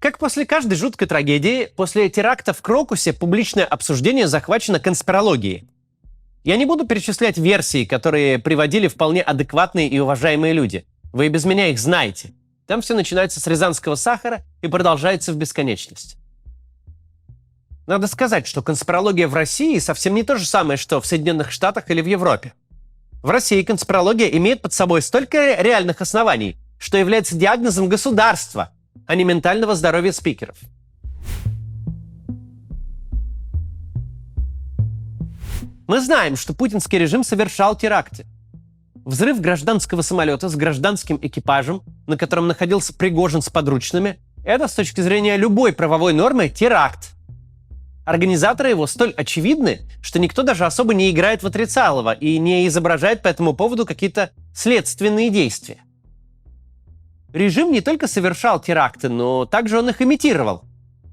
Как после каждой жуткой трагедии, после теракта в Крокусе публичное обсуждение захвачено конспирологией. Я не буду перечислять версии, которые приводили вполне адекватные и уважаемые люди. Вы и без меня их знаете. Там все начинается с рязанского сахара и продолжается в бесконечность. Надо сказать, что конспирология в России совсем не то же самое, что в Соединенных Штатах или в Европе. В России конспирология имеет под собой столько реальных оснований, что является диагнозом государства, а не ментального здоровья спикеров. Мы знаем, что путинский режим совершал теракты. Взрыв гражданского самолета с гражданским экипажем, на котором находился Пригожин с подручными, это с точки зрения любой правовой нормы теракт. Организаторы его столь очевидны, что никто даже особо не играет в отрицалово и не изображает по этому поводу какие-то следственные действия. Режим не только совершал теракты, но также он их имитировал.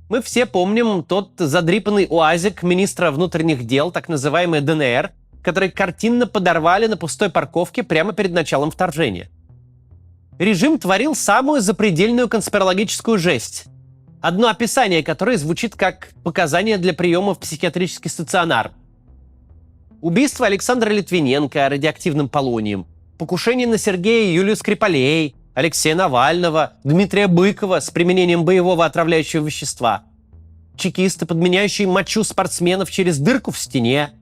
Мы все помним тот задрипанный уазик министра внутренних дел, так называемый ДНР, который картинно подорвали на пустой парковке прямо перед началом вторжения. Режим творил самую запредельную конспирологическую жесть, одно описание которой звучит как показания для приема в психиатрический стационар. Убийство Александра Литвиненко радиоактивным полонием, покушение на Сергея и Юлию Скрипалей, Алексея Навального, Дмитрия Быкова с применением боевого отравляющего вещества, чекисты, подменяющие мочу спортсменов через дырку в стене.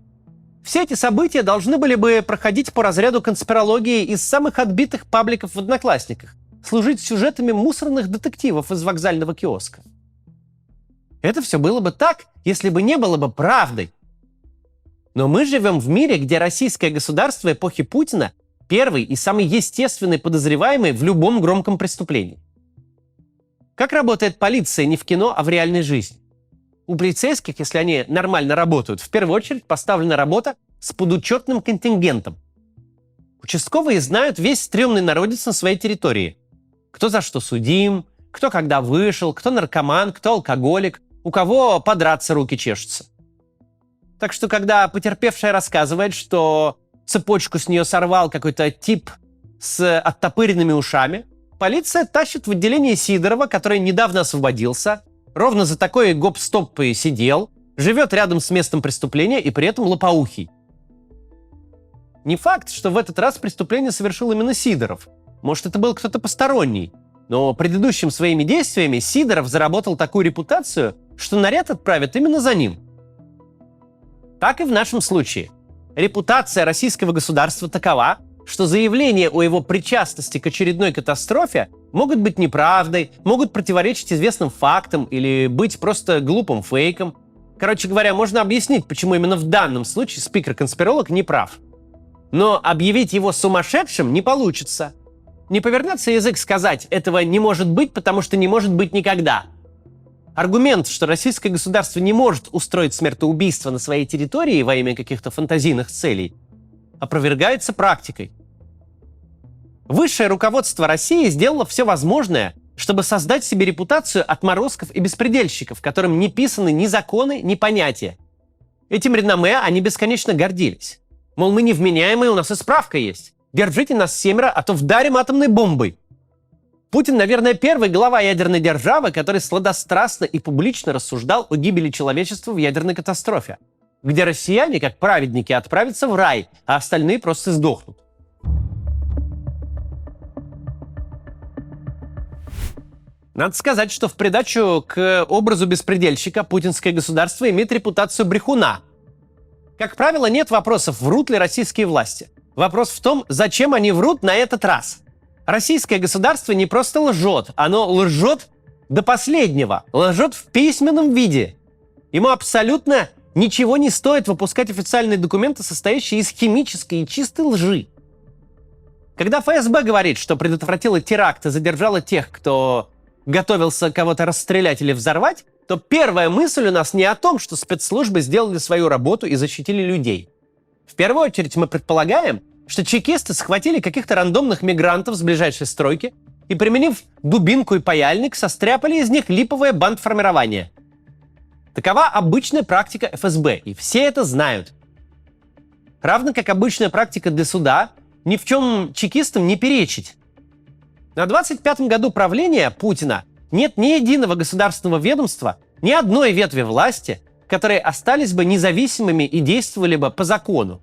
Все эти события должны были бы проходить по разряду конспирологии из самых отбитых пабликов в Одноклассниках, служить сюжетами мусорных детективов из вокзального киоска. Это все было бы так, если бы не было бы правдой. Но мы живем в мире, где российское государство эпохи Путина первый и самый естественный подозреваемый в любом громком преступлении. Как работает полиция не в кино, а в реальной жизни? У полицейских, если они нормально работают, в первую очередь поставлена работа с подучетным контингентом. Участковые знают весь стрёмный народец на своей территории. Кто за что судим, кто когда вышел, кто наркоман, кто алкоголик, у кого подраться руки чешутся. Так что, когда потерпевшая рассказывает, что цепочку с нее сорвал какой-то тип с оттопыренными ушами, полиция тащит в отделение Сидорова, который недавно освободился, ровно за такой гоп-стоп и сидел, живет рядом с местом преступления и при этом лопоухий. Не факт, что в этот раз преступление совершил именно Сидоров. Может, это был кто-то посторонний. Но предыдущими своими действиями Сидоров заработал такую репутацию, что наряд отправят именно за ним. Так и в нашем случае. Репутация российского государства такова, что заявления о его причастности к очередной катастрофе могут быть неправдой, могут противоречить известным фактам или быть просто глупым фейком. Короче говоря, можно объяснить, почему именно в данном случае спикер-конспиролог не прав. Но объявить его сумасшедшим не получится. Не повернется язык сказать «этого не может быть, потому что не может быть никогда». Аргумент, что российское государство не может устроить смертоубийство на своей территории во имя каких-то фантазийных целей, опровергается практикой. Высшее руководство России сделало все возможное, чтобы создать себе репутацию отморозков и беспредельщиков, которым не писаны ни законы, ни понятия. Этим реноме они бесконечно гордились. Мол, мы невменяемые, у нас и справка есть. Держите нас 7, а то вдарим атомной бомбой. Путин, наверное, первый глава ядерной державы, который сладострастно и публично рассуждал о гибели человечества в ядерной катастрофе, где россияне, как праведники, отправятся в рай, а остальные просто сдохнут. Надо сказать, что в придачу к образу беспредельщика путинское государство имеет репутацию брехуна. Как правило, нет вопросов, врут ли российские власти. Вопрос в том, зачем они врут на этот раз. Российское государство не просто лжет, оно лжет до последнего, лжет в письменном виде. Ему абсолютно ничего не стоит выпускать официальные документы, состоящие из химической и чистой лжи. Когда ФСБ говорит, что предотвратила теракт и задержала тех, кто готовился кого-то расстрелять или взорвать, то первая мысль у нас не о том, что спецслужбы сделали свою работу и защитили людей. В первую очередь мы предполагаем, что чекисты схватили каких-то рандомных мигрантов с ближайшей стройки и, применив дубинку и паяльник, состряпали из них липовое бандформирование. Такова обычная практика ФСБ, и все это знают. Равно как обычная практика для суда ни в чем чекистам не перечить. На 25-м году правления Путина Нет ни единого государственного ведомства, ни одной ветви власти, которые остались бы независимыми и действовали бы по закону.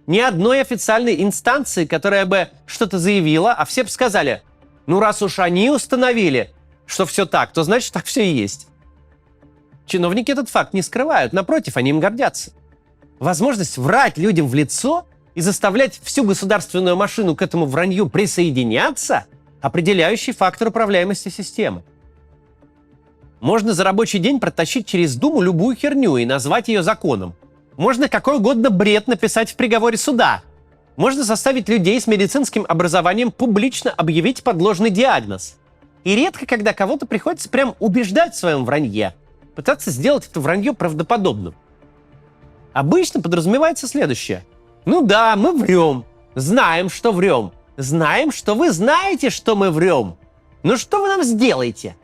Ни одной официальной инстанции, которая бы что-то заявила, а все бы сказали: ну раз уж они установили, что все так, то значит так все и есть. Чиновники этот факт не скрывают, напротив, они им гордятся. Возможность врать людям в лицо и заставлять всю государственную машину к этому вранью присоединяться – определяющий фактор управляемости системы. Можно за рабочий день протащить через Думу любую херню и назвать ее законом. Можно какой угодно бред написать в приговоре суда. Можно заставить людей с медицинским образованием публично объявить подложный диагноз. И редко, когда кого-то приходится прям убеждать в своем вранье, пытаться сделать это вранье правдоподобным. Обычно подразумевается следующее. Ну да, мы врем, знаем, что врем, знаем, что вы знаете, что мы врем. Ну что вы нам сделаете?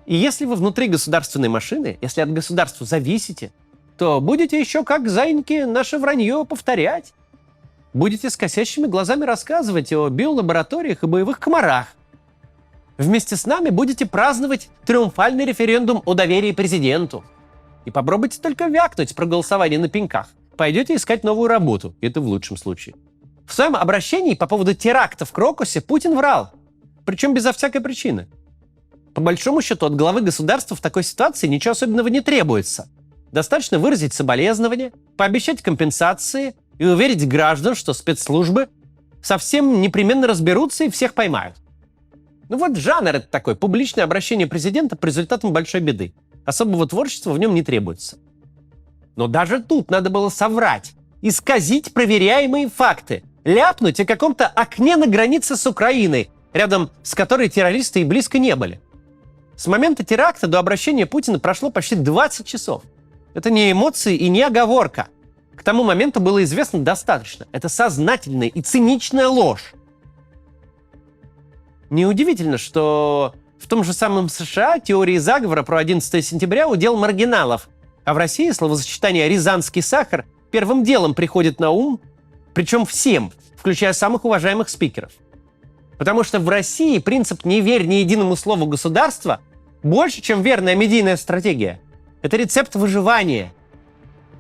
И если вы внутри государственной машины, если от государства зависите, то будете еще как зайньки наше вранье повторять. Будете с косящими глазами рассказывать о биолабораториях и боевых комарах. Вместе с нами будете праздновать триумфальный референдум о доверии президенту. И попробуйте только вякнуть про голосование на пеньках. Пойдете искать новую работу. Это в лучшем случае. В своем обращении по поводу теракта в Крокусе Путин врал. Причем безо всякой причины. По большому счету, от главы государства в такой ситуации ничего особенного не требуется. Достаточно выразить соболезнования, пообещать компенсации и уверить граждан, что спецслужбы совсем непременно разберутся и всех поймают. Ну вот жанр это такой, публичное обращение президента по результатам большой беды. Особого творчества в нем не требуется. Но даже тут надо было соврать, исказить проверяемые факты, ляпнуть о каком-то окне на границе с Украиной, рядом с которой террористы и близко не были. С момента теракта до обращения Путина прошло почти 20 часов. Это не эмоции и не оговорка. К тому моменту было известно достаточно. Это сознательная и циничная ложь. Неудивительно, что в том же самом США теории заговора про 11 сентября удел маргиналов, а в России словосочетание «рязанский сахар» первым делом приходит на ум, причем всем, включая самых уважаемых спикеров. Потому что в России принцип «не верь ни единому слову государства» больше, чем верная медийная стратегия. Это рецепт выживания.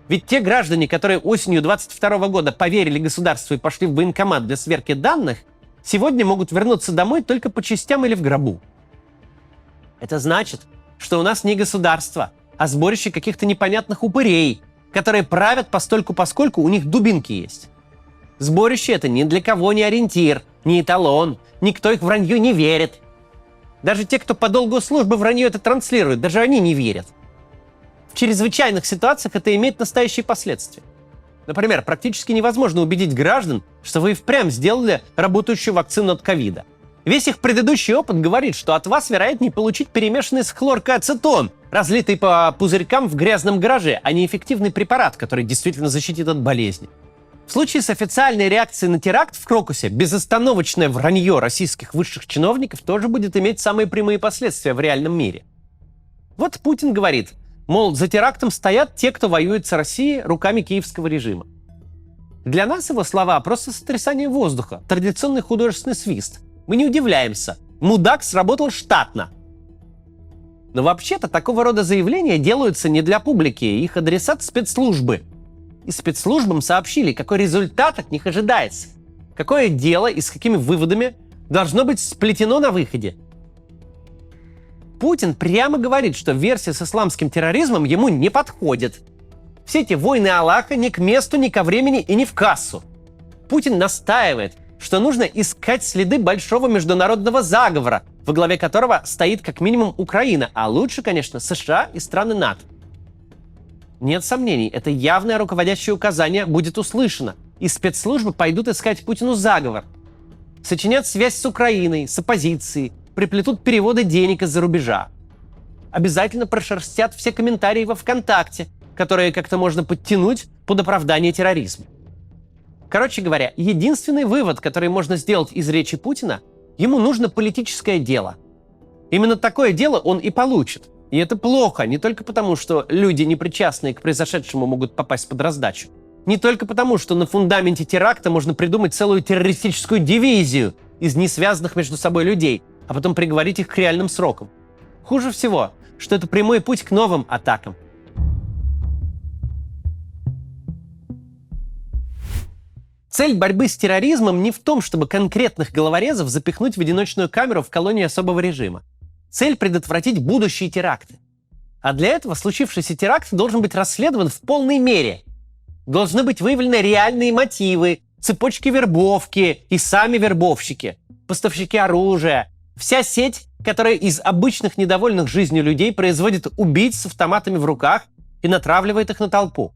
Ведь те граждане, которые осенью 22 года поверили государству и пошли в военкомат для сверки данных, сегодня могут вернуться домой только по частям или в гробу. Это значит, что у нас не государство, а сборище каких-то непонятных упырей, которые правят постольку-поскольку у них дубинки есть. Сборище это ни для кого не ориентир, не эталон, никто их вранью не верит. Даже те, кто по долгу службы вранье это транслирует, даже они не верят. В чрезвычайных ситуациях это имеет настоящие последствия. Например, практически невозможно убедить граждан, что вы и впрямь сделали работающую вакцину от ковида. Весь их предыдущий опыт говорит, что от вас вероятнее получить перемешанный с хлоркой ацетон, разлитый по пузырькам в грязном гараже, а не эффективный препарат, который действительно защитит от болезни. В случае с официальной реакцией на теракт в Крокусе безостановочное вранье российских высших чиновников тоже будет иметь самые прямые последствия в реальном мире. Вот Путин говорит, мол, за терактом стоят те, кто воюет с Россией руками киевского режима. Для нас его слова просто сотрясание воздуха, традиционный художественный свист. Мы не удивляемся. Мудак сработал штатно. Но вообще-то такого рода заявления делаются не для публики, их адресат спецслужбы. И спецслужбам сообщили, какой результат от них ожидается. Какое дело и с какими выводами должно быть сплетено на выходе. Путин прямо говорит, что версия с исламским терроризмом ему не подходит. Все эти войны Аллаха ни к месту, ни ко времени и ни в кассу. Путин настаивает, что нужно искать следы большого международного заговора, во главе которого стоит как минимум Украина, а лучше, конечно, США и страны НАТО. Нет сомнений, это явное руководящее указание будет услышано, и спецслужбы пойдут искать Путину заговор. Сочинят связь с Украиной, с оппозицией, приплетут переводы денег из-за рубежа. Обязательно прошерстят все комментарии во ВКонтакте, которые как-то можно подтянуть под оправдание терроризма. Короче говоря, единственный вывод, который можно сделать из речи Путина, ему нужно политическое дело. Именно такое дело он и получит. И это плохо не только потому, что люди, непричастные к произошедшему, могут попасть под раздачу. Не только потому, что на фундаменте теракта можно придумать целую террористическую дивизию из несвязанных между собой людей. а потом приговорить их к реальным срокам. Хуже всего, что это прямой путь к новым атакам. Цель борьбы с терроризмом не в том, чтобы конкретных головорезов запихнуть в одиночную камеру в колонии особого режима. Цель – предотвратить будущие теракты. А для этого случившийся теракт должен быть расследован в полной мере. Должны быть выявлены реальные мотивы, цепочки вербовки и сами вербовщики, поставщики оружия, вся сеть, которая из обычных недовольных жизнью людей производит убийц с автоматами в руках и натравливает их на толпу.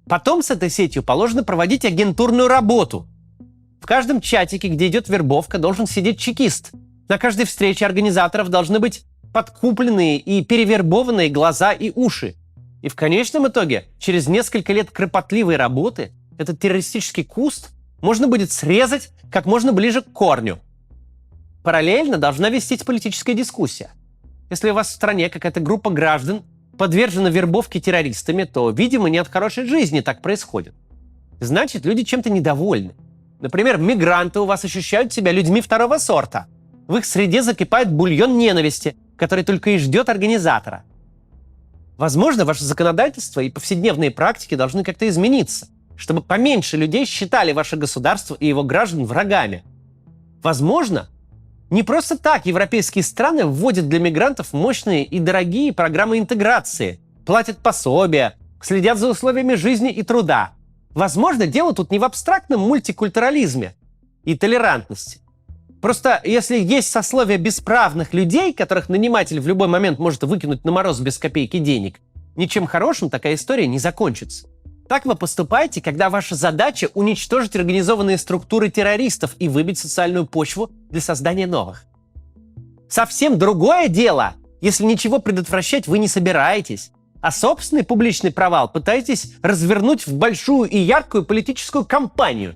Потом с этой сетью положено проводить агентурную работу. В каждом чатике, где идет вербовка, должен сидеть чекист. На каждой встрече организаторов должны быть подкупленные и перевербованные глаза и уши. И в конечном итоге, через несколько лет кропотливой работы, этот террористический куст можно будет срезать как можно ближе к корню. Параллельно должна вестись политическая дискуссия. Если у вас в стране какая-то группа граждан подвержена вербовке террористами, то, видимо, не от хорошей жизни так происходит. Значит, люди чем-то недовольны. Например, мигранты у вас ощущают себя людьми второго сорта. В их среде закипает бульон ненависти, который только и ждет организатора. Возможно, ваше законодательство и повседневные практики должны как-то измениться, чтобы поменьше людей считали ваше государство и его граждан врагами. Возможно, не просто так европейские страны вводят для мигрантов мощные и дорогие программы интеграции, платят пособия, следят за условиями жизни и труда. Возможно, дело тут не в абстрактном мультикультурализме и толерантности. Просто если есть сословие бесправных людей, которых наниматель в любой момент может выкинуть на мороз без копейки денег, ничем хорошим такая история не закончится. Так вы поступаете, когда ваша задача — уничтожить организованные структуры террористов и выбить социальную почву для создания новых. Совсем другое дело, если ничего предотвращать вы не собираетесь, а собственный публичный провал пытаетесь развернуть в большую и яркую политическую кампанию.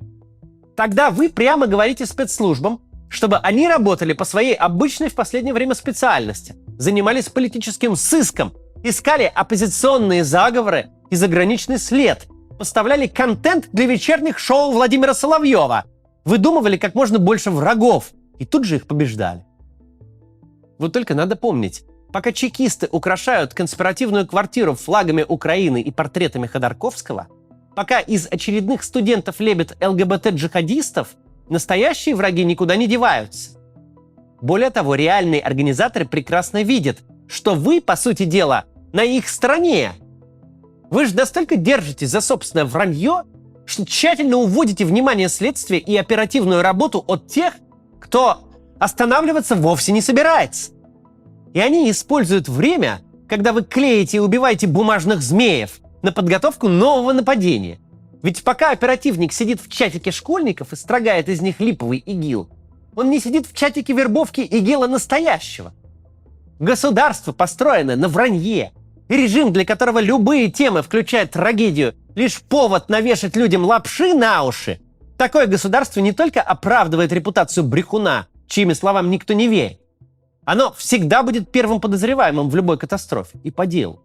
Тогда вы прямо говорите спецслужбам, чтобы они работали по своей обычной в последнее время специальности, занимались политическим сыском, искали оппозиционные заговоры и заграничный след, поставляли контент для вечерних шоу Владимира Соловьева, выдумывали как можно больше врагов и тут же их побеждали. Вот только надо помнить, пока чекисты украшают конспиративную квартиру флагами Украины и портретами Ходорковского, пока из очередных студентов лепят ЛГБТ-джихадистов, настоящие враги никуда не деваются. Более того, реальные организаторы прекрасно видят, что вы, по сути дела, на их стороне. Вы же настолько держитесь за собственное вранье, что тщательно уводите внимание следствия и оперативную работу от тех, кто останавливаться вовсе не собирается. И они используют время, когда вы клеите и убиваете бумажных змеев, на подготовку нового нападения. Ведь пока оперативник сидит в чатике школьников и строгает из них липовый ИГИЛ, он не сидит в чатике вербовки ИГИЛа настоящего. Государство построено на вранье. И режим, для которого любые темы, включая трагедию, лишь повод навешать людям лапши на уши, такое государство не только оправдывает репутацию брехуна, чьими словам никто не верит, оно всегда будет первым подозреваемым в любой катастрофе. И по делу.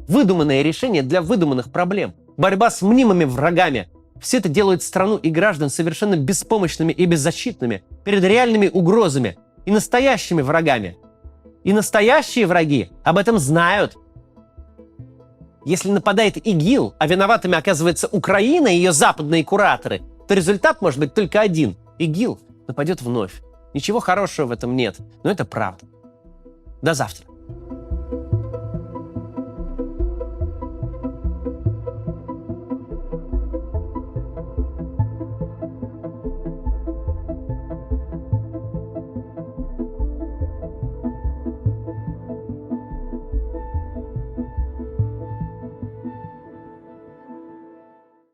Выдуманные решения для выдуманных проблем. Борьба с мнимыми врагами. Все это делает страну и граждан совершенно беспомощными и беззащитными перед реальными угрозами и настоящими врагами. И настоящие враги об этом знают. Если нападает ИГИЛ, а виноватыми оказывается Украина и ее западные кураторы, то результат может быть только один. ИГИЛ нападет вновь. Ничего хорошего в этом нет, но это правда. До завтра.